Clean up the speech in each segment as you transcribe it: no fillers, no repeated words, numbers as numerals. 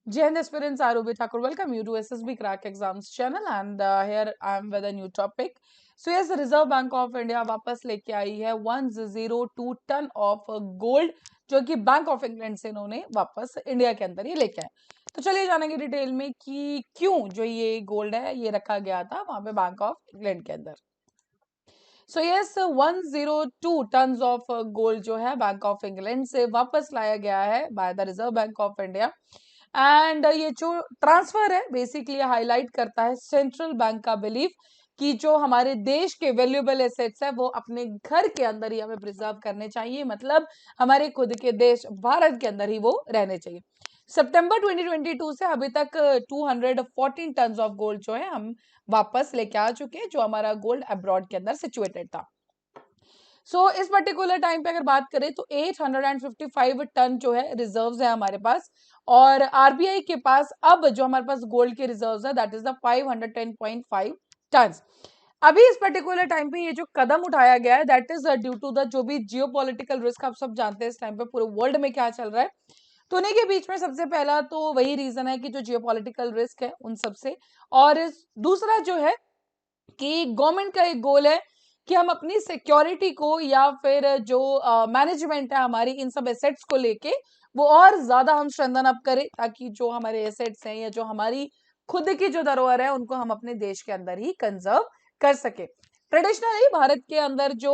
Jai aspirants, Arubi Thakur. Welcome you to SSB Crack Exams channel and here I am with a new topic. So yes, Reserve Bank of India वापस लेके आई है 102 ton of gold जो कि bank of England से इन्होंने वापस India के अंदर ही लेके आए. तो चलिए जानेंगे डिटेल में कि क्यों जो ये गोल्ड है ये रखा गया था वहां पे बैंक ऑफ इंग्लैंड के अंदर. So yes 102 tons of gold जो है बैंक ऑफ इंग्लैंड से वापस लाया गया है by the reserve Bank of India. And ये जो ट्रांसफर है बेसिकली हाईलाइट करता है सेंट्रल बैंक का बिलीफ कि जो हमारे देश के वैल्यूएबल एसेट्स है वो अपने घर के अंदर ही हमें प्रिजर्व करने चाहिए, मतलब हमारे खुद के देश भारत के अंदर ही वो रहने चाहिए. सितंबर 2022 से अभी तक 214 टन ऑफ गोल्ड जो है हम वापस लेके आ चुके हैं जो हमारा गोल्ड अब्रॉड के अंदर सिचुएटेड था. इस पर्टिकुलर टाइम पे अगर बात करें तो 855 टन जो है रिजर्व्स है हमारे पास और आरबीआई के पास अब जो हमारे पास गोल्ड के रिजर्व्स है दैट इज द 510.5 टन. अभी इस पर्टिकुलर टाइम पे ये जो कदम उठाया गया है that is due to the जो भी जियोपॉलिटिकल रिस्क आप सब जानते हैं इस टाइम पे पूरे वर्ल्ड में क्या चल रहा है. तो उन्हीं के बीच में सबसे पहला तो वही रीजन है कि जो जियोपॉलिटिकल रिस्क है उन सबसे, और दूसरा जो है कि गवर्नमेंट का एक गोल है कि हम अपनी सिक्योरिटी को या फिर जो मैनेजमेंट है हमारी इन सब एसेट्स को लेके वो और ज्यादा हम स्ट्रेंथन अप करें ताकि जो हमारे एसेट्स हैं या जो हमारी खुद की जो धरोहर है उनको हम अपने देश के अंदर ही कंजर्व कर सके. ट्रेडिशनली भारत के अंदर जो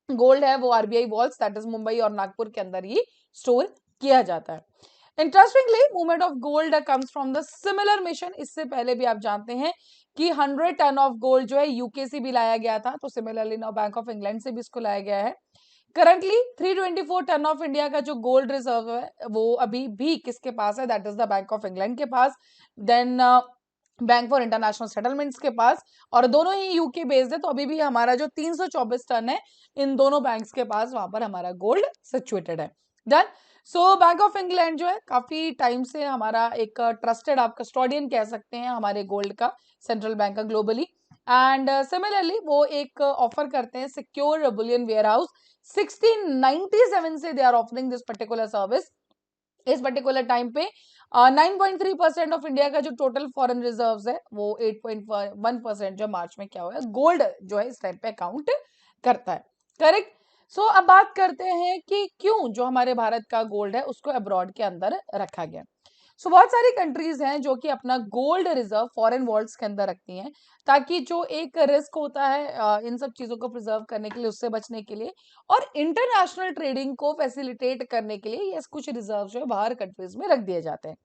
गोल्ड है वो RBI walls that is Mumbai और नागपुर के अंदर ही स्टोर किया जाता है. Interestingly movement of gold comes from the similar mission. इससे पहले भी आप जानते हैं कि 100 टन ऑफ गोल्ड जो है यूके से भी लाया गया था, तो similarly now bank of England से भी इसको लाया गया है. करंटली 324 टन ऑफ इंडिया का जो गोल्ड रिजर्व है वो अभी भी किसके पास है, that is the Bank of England के पास, then Bank for International Settlements के पास, और दोनों ही यूके बेस्ड है. तो अभी भी हमारा जो 324 टन है इन दोनों बैंक्स के पास वहां पर हमारा गोल्ड सिचुएटेड है. डन. बैंक ऑफ इंग्लैंड जो है काफी टाइम से हमारा एक ट्रस्टेड आप कस्टोडियन कह सकते हैं हमारे गोल्ड का, सेंट्रल बैंक का ग्लोबली. एंड सिमिलरली वो एक ऑफर करते हैं सिक्योर बुलियन वेयर हाउस. 1697 से they are offering this particular service. इस पर्टिकुलर टाइम पे 9.3% ऑफ इंडिया का जो टोटल फॉरेन रिजर्व्स है वो 8.1% जो मार्च में क्या हुआ है गोल्ड जो है इस टाइम पे अकाउंट करता है. करेक्ट. अब बात करते हैं कि क्यों जो हमारे भारत का गोल्ड है उसको अब्रॉड के अंदर रखा गया. बहुत सारी कंट्रीज हैं जो कि अपना गोल्ड रिजर्व फॉरेन वॉल्ट्स के अंदर रखती हैं ताकि जो एक रिस्क होता है इन सब चीजों को प्रिजर्व करने के लिए, उससे बचने के लिए और इंटरनेशनल ट्रेडिंग को फैसिलिटेट करने के लिए ये कुछ रिजर्व जो है बाहर कंट्रीज में रख दिए जाते हैं.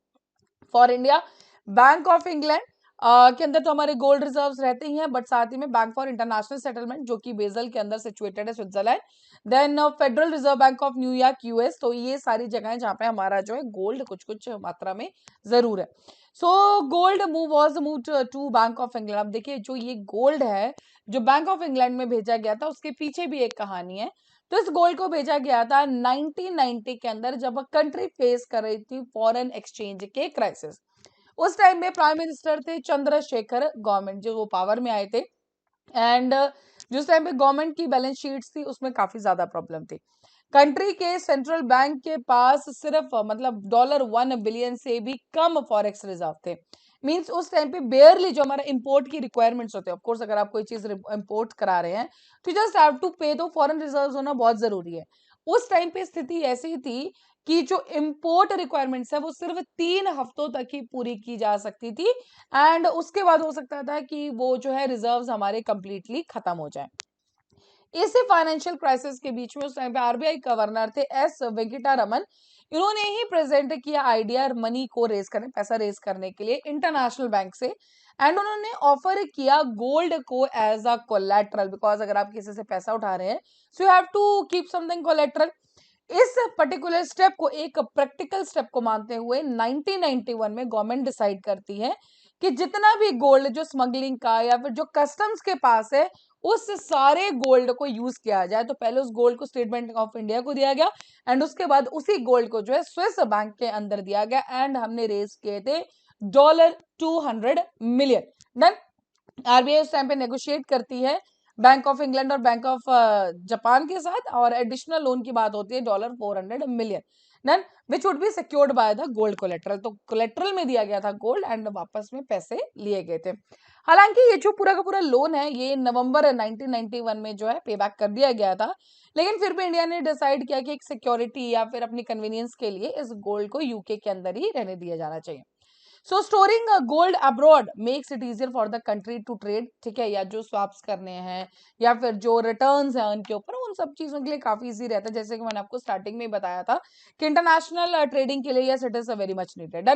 For India bank of England के अंदर तो हमारे गोल्ड रिजर्व्स रहते ही हैं, बट साथ ही में बैंक फॉर इंटरनेशनल सेटलमेंट जो कि बेजल के अंदर सिचुएटेड है Switzerland, then Federal Reserve Bank of New York US. तो ये सारी जगहें जहां पे हमारा जो है गोल्ड कुछ कुछ मात्रा में जरूर है. Gold was move to Bank of England. अब देखिए जो ये गोल्ड है जो बैंक ऑफ इंग्लैंड में भेजा गया था उसके पीछे भी एक कहानी है. तो इस गोल्ड को भेजा गया था 1990 के अंदर जब कंट्री फेस कर रही थी फॉरेन एक्सचेंज के क्राइसिस. उस टाइम में प्राइम मिनिस्टर थे चंद्रशेखर गवर्नमेंट जो वो पावर में आए थे. एंड जिस टाइम पे गवर्नमेंट की बैलेंस शीट्स थी उसमें काफी ज्यादा प्रॉब्लम थी. कंट्री के सेंट्रल बैंक के पास सिर्फ मतलब $1 बिलियन से भी कम फॉरेक्स रिजर्व थे. मींस उस टाइम पे बेयरली जो हमारा इंपोर्ट की रिक्वायरमेंट्स होते हैं, ऑफ कोर्स अगर आप कोई चीज इंपोर्ट करा रहे हैं तो जस्ट हैव टू पे, तो फॉरेन रिजर्व्स होना बहुत जरूरी है. उस टाइम पे स्थिति ऐसी थी कि जो इंपोर्ट रिक्वायरमेंट्स है वो सिर्फ 3 हफ्तों तक ही पूरी की जा सकती थी एंड उसके बाद हो सकता था कि वो जो है रिजर्व्स हमारे कंप्लीटली खत्म हो जाए. इसी फाइनेंशियल क्राइसिस के बीच में उस टाइम पे आरबीआई गवर्नर थे एस वेंकटा रमन. इन्होंने ही प्रेजेंट किया आइडिया मनी को रेज करने, पैसा रेज करने के लिए इंटरनेशनल बैंक से, एंड उन्होंने ऑफर किया गोल्ड को एज अ कोलेट्रल. बिकॉज अगर आप किसी से पैसा उठा रहे हैं so you have to keep something collateral. इस पर्टिकुलर स्टेप को एक प्रैक्टिकल स्टेप को मानते हुए 1991 में गवर्नमेंट डिसाइड करती है कि जितना भी गोल्ड जो स्मगलिंग का या फिर जो कस्टम्स के पास है उस सारे गोल्ड को यूज किया जाए. तो पहले उस गोल्ड को स्टेट बैंक ऑफ इंडिया को दिया गया एंड उसके बाद उसी गोल्ड को जो है स्विस बैंक के अंदर दिया गया एंड हमने रेज किए थे $200 मिलियन. डन. आरबीआई उस टाइम पे नेगोशिएट करती है बैंक ऑफ इंग्लैंड और बैंक ऑफ जापान के साथ और एडिशनल लोन की बात होती है $400 million. Then which would be secured by the gold collateral. तो कोलेट्रल में दिया गया था गोल्ड एंड वापस में पैसे लिए गए थे। हालांकि ये जो पूरा का पूरा लोन है ये नवंबर 1991 में जो है पे बैक कर दिया गया था, लेकिन फिर भी इंडिया ने डिसाइड किया कि एक सिक्योरिटी या फिर अपनी कन्वीनियंस के लिए इस गोल्ड को यूके के अंदर ही रहने दिया जाना चाहिए। So storing gold abroad makes it easier for the country to trade, ठीक है, या जो स्वैप्स करने हैं या फिर जो रिटर्न्स हैं उनके ऊपर, उन सब चीजों के लिए काफी इजी रहता है। जैसे कि मैंने आपको स्टार्टिंग में बताया था कि इंटरनेशनल ट्रेडिंग के लिए yes it is very much needed.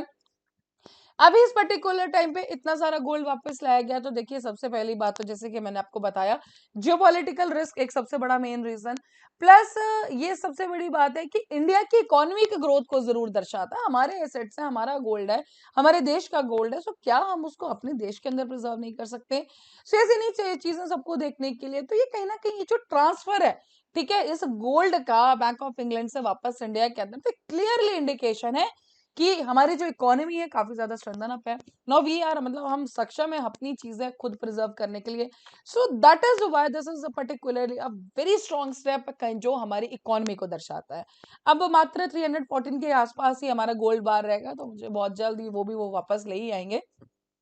अभी इस पर्टिकुलर टाइम पे इतना सारा गोल्ड वापस लाया गया, तो देखिए सबसे पहली बात तो जैसे कि मैंने आपको बताया जियोपॉलिटिकल रिस्क एक सबसे बड़ा मेन रीजन, प्लस ये सबसे बड़ी बात है कि इंडिया की इकोनॉमी की ग्रोथ को जरूर दर्शाता है। हमारे एसेट्स है, हमारा गोल्ड है, हमारे देश का गोल्ड है, सो क्या हम उसको अपने देश के अंदर प्रिजर्व नहीं कर सकते? सो ऐसी नहीं चाहिए चीजें सबको देखने के लिए। तो ये कहीं ना कहीं ये जो ट्रांसफर है, ठीक है, इस गोल्ड का बैंक ऑफ इंग्लैंड से वापस इंडिया के अंदर, तो क्लियरली इंडिकेशन है कि हमारी जो इकोनॉमी है काफी ज्यादा स्ट्रेंथन अप है। नाउ वी आर, मतलब हम सक्षम है अपनी चीजें खुद प्रिजर्व करने के लिए। सो that is why this is particularly a very strong step जो हमारी इकोनॉमी को दर्शाता है। अब मात्र 314 के आसपास ही हमारा गोल्ड बार रहेगा, तो मुझे बहुत जल्द वो वापस ले ही आएंगे।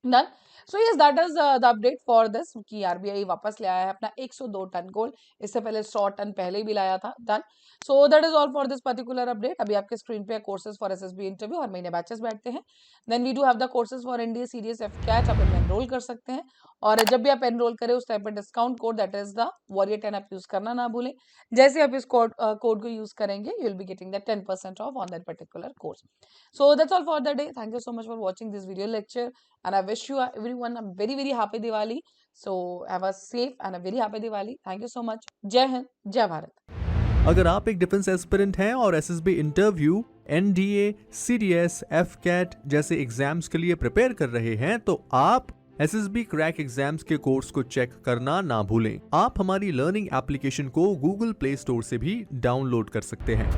Done. So yes that is the update for this कि आरबीआई वापस ले आया है अपना 102 टन गोल्ड। इससे पहले 100 टन पहले भी लाया था। Done. So that is all for this particular update. अभी आपके स्क्रीन पे कोर्सेज फॉर एसएसबी इंटरव्यू हर महीने बैचेस बैठते हैं। Then we do have the courses for NDA CDS AFCAT, आप इनमें एनरोल कर सकते हैं। और जब भी आप एनरोल करें उस टाइम पे discount code that is the warrior 10 आप यूज करना ना भूलें। जैसे आप इस कोड को यूज करेंगे you will be getting the 10% of on that particular course. So that's all for the day. Thank you so much for watching this video lecture, and I wish you everyone a very very happy Diwali. So have a safe and a very happy Diwali. Thank you so much. Jai Hind, Jai Bharat. अगर आप एक defence aspirant हैं और SSB interview, NDA, CDS, AFCAT जैसे exams के लिए prepare कर रहे हैं तो आप एसएसबी क्रैक एग्जाम्स के कोर्स को चेक करना ना भूलें। आप हमारी लर्निंग एप्लीकेशन को गूगल प्ले स्टोर से भी डाउनलोड कर सकते हैं।